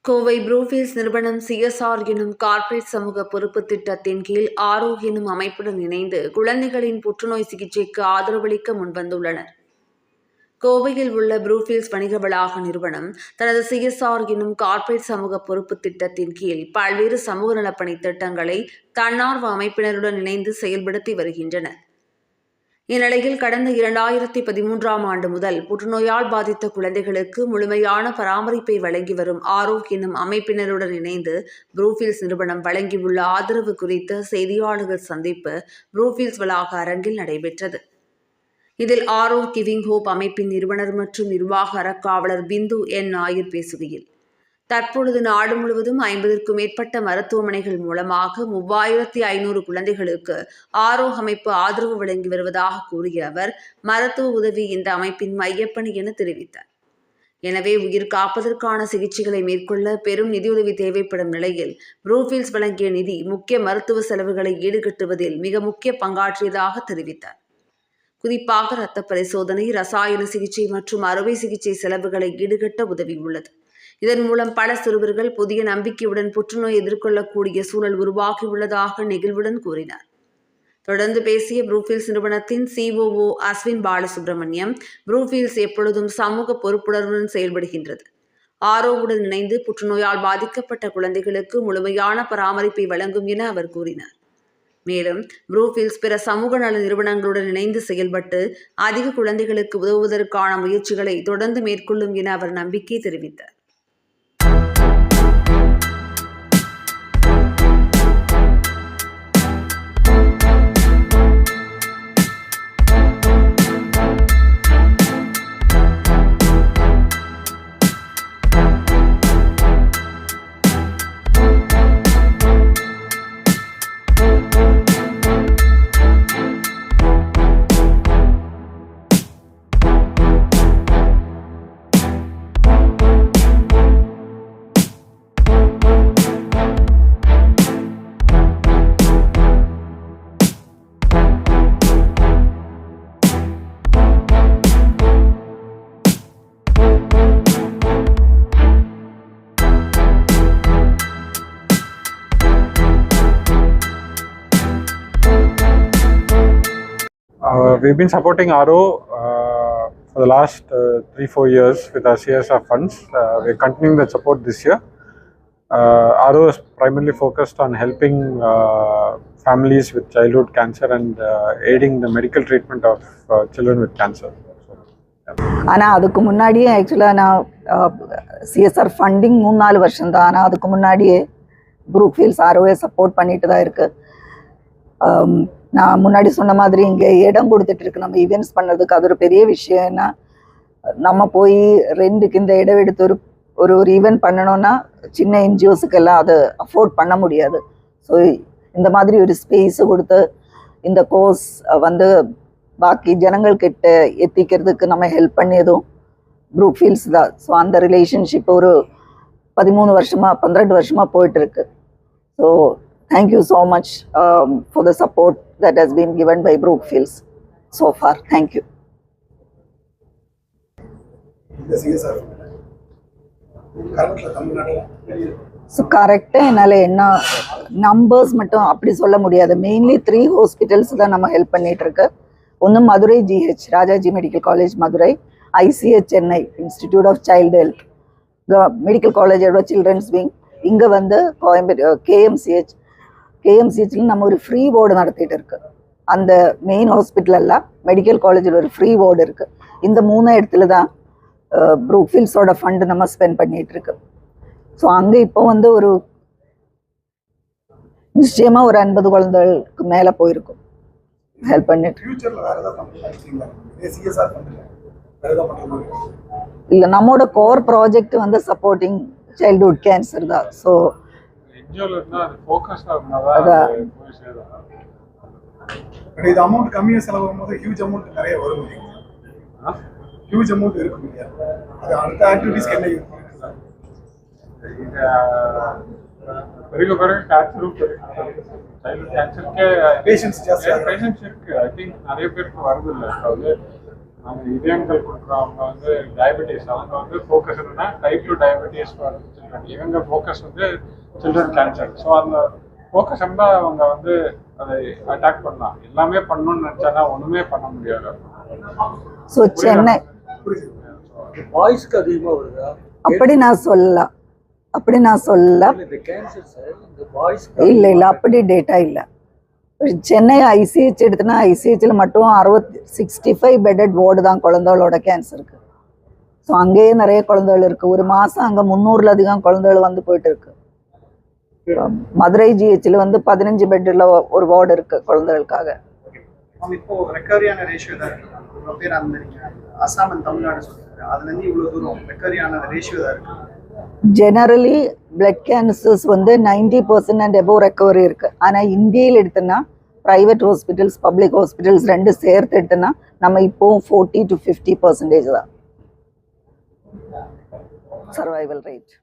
கோவை ப்ரூஃபீல்ஸ் நிறுவனம் CSR எனும் corporate சமூக பொறுப்பு திட்டத்தின் கீழ் ஆரோக் எனும் அமைப்புடன் இணைந்து குழந்தைகளின் புற்றுநோய் சிகிச்சைக்கு ஆதரவளிக்க முன்வந்துள்ளனர். கோவையில் உள்ள ப்ரூஃபீல்ஸ் வணிக வளாக நிறுவனம் தனது CSR எனும் கார்ப்பரேட் சமூக பொறுப்பு திட்டத்தின் கீழ் பல்வேறு சமூக நலப்பணி திட்டங்களை தன்னார்வ அமைப்பினருடன் இணைந்து செயல்படுத்தி வருகின்றனர். இந்நிலையில் கடந்த 2013ஆம் ஆண்டு முதல் புற்றுநோயால் பாதித்த குழந்தைகளுக்கு முழுமையான பராமரிப்பை வழங்கி வரும் ஆரோக் எனும் அமைப்பினருடன் இணைந்து ப்ரூஃபீல்ஸ் நிறுவனம் வழங்கியுள்ள ஆதரவு குறித்த செய்தியாளர்கள் சந்திப்பு ப்ரூஃபீல்ஸ் வளாக அரங்கில் நடைபெற்றது. இதில் ஆரோக் கிவிங் ஹோப் அமைப்பின் நிறுவனர் மற்றும் நிர்வாக அறக்காவலர் பிந்து N. நாயர் பேசுகையில், தற்பொழுது நாடு முழுவதும் 50க்கும் மேற்பட்ட மருத்துவமனைகள் மூலமாக 3500 குழந்தைகளுக்கு ஆரோக் அமைப்பு ஆதரவு வழங்கி வருவதாக கூறிய அவர், மருத்துவ உதவி இந்த அமைப்பின் மையப்பணி என தெரிவித்தார். எனவே உயிர் காப்பதற்கான சிகிச்சைகளை மேற்கொள்ள பெரும் நிதியுதவி தேவைப்படும் நிலையில் ப்ரூஃபீல்ஸ் வழங்கிய நிதி முக்கிய மருத்துவ செலவுகளை ஈடுகட்டுவதில் மிக முக்கிய பங்காற்றியதாக தெரிவித்தார். குறிப்பாக இரத்த பரிசோதனை, ரசாயன சிகிச்சை மற்றும் அறுவை சிகிச்சை செலவுகளை ஈடுகட்ட உதவியுள்ளது. இதன் மூலம் பல சிறுவர்கள் புதிய நம்பிக்கையுடன் புற்றுநோய் எதிர்கொள்ளக்கூடிய சூழல் உருவாகியுள்ளதாக நெகிழ்வுடன் கூறினார். தொடர்ந்து பேசிய ப்ரூஃபீல்ஸ் நிறுவனத்தின் COO அஸ்வின் பாலசுப்ரமணியம், ப்ரூஃபீல்ஸ் எப்பொழுதும் சமூக பொறுப்புணர்வுடன் செயல்படுகின்றது. ஆரோவுடன் இணைந்து புற்றுநோயால் பாதிக்கப்பட்ட குழந்தைகளுக்கு முழுமையான பராமரிப்பை வழங்கும் என அவர் கூறினார். மேலும் ப்ரூஃபீல்ஸ் பிற சமூக நல நிறுவனங்களுடன் இணைந்து செயல்பட்டு அதிக குழந்தைகளுக்கு உதவுவதற்கான முயற்சிகளை தொடர்ந்து மேற்கொள்ளும் என அவர் நம்பிக்கை தெரிவித்தார். We've been supporting RO for the last 3-4 years with our CSR funds. We're continuing that support this year. RO is primarily focused on helping families with childhood cancer and aiding the medical treatment of children with cancer. ஆனால் அதுக்கு முன்னாடியே ஆக்சுவலாக நான் CSR funding 3-4 வருஷம் தான். ஆனால் அதுக்கு முன்னாடியே ப்ரூஃபீல்ஸ் ROவை சப்போர்ட் பண்ணிட்டு தான் இருக்குது. நான் முன்னாடி சொன்ன மாதிரி இங்கே இடம் கொடுத்துட்டு இருக்கு நம்ம ஈவெண்ட்ஸ் பண்ணுறதுக்கு. அது ஒரு பெரிய விஷயம்னா, நம்ம போய் ரெண்டுக்கு இந்த இடம் எடுத்து ஒரு ஈவெண்ட் பண்ணணும்னா சின்ன NGOஸுக்கெல்லாம் அதை அஃபோர்ட் பண்ண முடியாது. ஸோ இந்த மாதிரி ஒரு ஸ்பேஸு கொடுத்து இந்த கோர்ஸ் பாக்கி ஜனங்கள்கிட்ட எத்திக்கிறதுக்கு நம்ம ஹெல்ப் பண்ணியதும் ப்ரூஃபீல்ஸ் தான். ஸோ அந்த ரிலேஷன்ஷிப் ஒரு 13 வருஷமாக 12 வருஷமாக போயிட்டுருக்கு. So thank you so much for the support that has been given by Brookfields so far. Thank you. So correct என்னால் என்ன நம்பர்ஸ் மட்டும் அப்படி சொல்ல முடியாது. மெயின்லி 3 ஹாஸ்பிட்டல்ஸ் தான் நம்ம ஹெல்ப் பண்ணிட்டு இருக்கு. ஒன்று Madurai GH Rajaji medical college Madurai, ICH Chennai institute of child health medical காலேஜோட சில்ட்ரன்ஸ் விங், இங்கே கோயம்புத்தூர் KMCHல நம்ம ஒரு ஃப்ரீ வார்டு நடத்திட்டு இருக்கு. அந்த மெயின் ஹாஸ்பிட்டலெல்லாம் மெடிக்கல் காலேஜில் ஒரு ஃப்ரீ வார்டு இருக்குது. இந்த 3 இடத்துல தான் ப்ரூஃபீல்ஸோட ஃபண்டு நம்ம ஸ்பெண்ட் பண்ணிட்டு இருக்கு. ஸோ அங்கே இப்போ ஒரு நிச்சயமாக ஒரு 50 குழந்தைகளுக்கு மேலே போயிருக்கும் ஹெல்ப் பண்ணிட்டு. இல்லை, நம்மளோட core project supporting childhood cancer தான். ஸோ இது அமௌண்ட் கம்மியா செலவாகும் போது ஹியூஜ் அமௌண்ட் நிறைய வரும். ஹியூஜ் அமௌண்ட் இருக்கும் இல்லையா? அது அடுத்த ஆக்டிவிட்டிஸ்க்கு என்ன யூஸ் பண்ணுறது? சைல்டு கேன்சருக்கு பேஷண்ட்ஸ் இருக்கு. ஐ திங்க் நிறைய பேருக்கு வருது இல்லை. நாங்கள் இதயங்கள் கொடுக்குறவங்க வந்து டயபெட்டிஸ், அவங்க வந்து ஃபோக்கஸ் என்னன்னா டைப் 2 டயபெட்டிஸ் ஃபார் சில்ட்ரன். இவங்க ஃபோக்கஸ் வந்து சில்ட்ரன் கேன்சர். ஸோ அந்த ஃபோக்கஸ் இருந்தால் அவங்க வந்து அதை அட்டாக் பண்ணலாம். எல்லாமே பண்ணணும்னு நினச்சானா ஒன்றுமே பண்ண முடியாது. ஸோ சென்னை வாய்ஸ்க்கு அதிகமாக வருதா? அப்படி நான் சொல்லல. இந்த கேன்சர் சார் இந்த வாய்ஸ் இல்லை அப்படி டேட்டா இல்லை. சென்னை ஐசிஹெச் எடுத்தோன்னா ஐசிஹெச்சில் மட்டும் 65 பெட்டட் வார்டு தான் குழந்தைகளோட கேன்சருக்கு. ஸோ அங்கேயே நிறைய குழந்தைகள் இருக்குது. ஒரு மாதம் அங்கே 300 அதிகம் குழந்தைகள் வந்து போயிட்டு இருக்கு. மதுரை ஜிஹெச்சில் வந்து 15 பெட்டில் ஒரு வார்டு இருக்குது குழந்தைகளுக்காக. இப்போ ரெக்கவரியான ரேஷியோ தான் இருக்கு. இவ்வளோ பேர் அந்த அசாம் அண்ட் தமிழ்நாடு சொல்லியிருக்காரு, அதுலேருந்து இவ்வளோ தூரம் ரெக்கவரியான ரேஷியோ தான் இருக்கு. ஜெனரலி பிளட் கேன்சர்ஸ் வந்து 90% அண்ட் எபோவ் ரெக்கவரி இருக்கு. ஆனால் இந்தியாவில் எடுத்தோன்னா ப்ரைவேட் ஹாஸ்பிட்டல்ஸ் பப்ளிக் ஹாஸ்பிட்டல்ஸ் ரெண்டு சேர்த்து எடுத்தோன்னா நம்ம இப்போ 40 to 50% தான் சர்வைவல் ரேட்.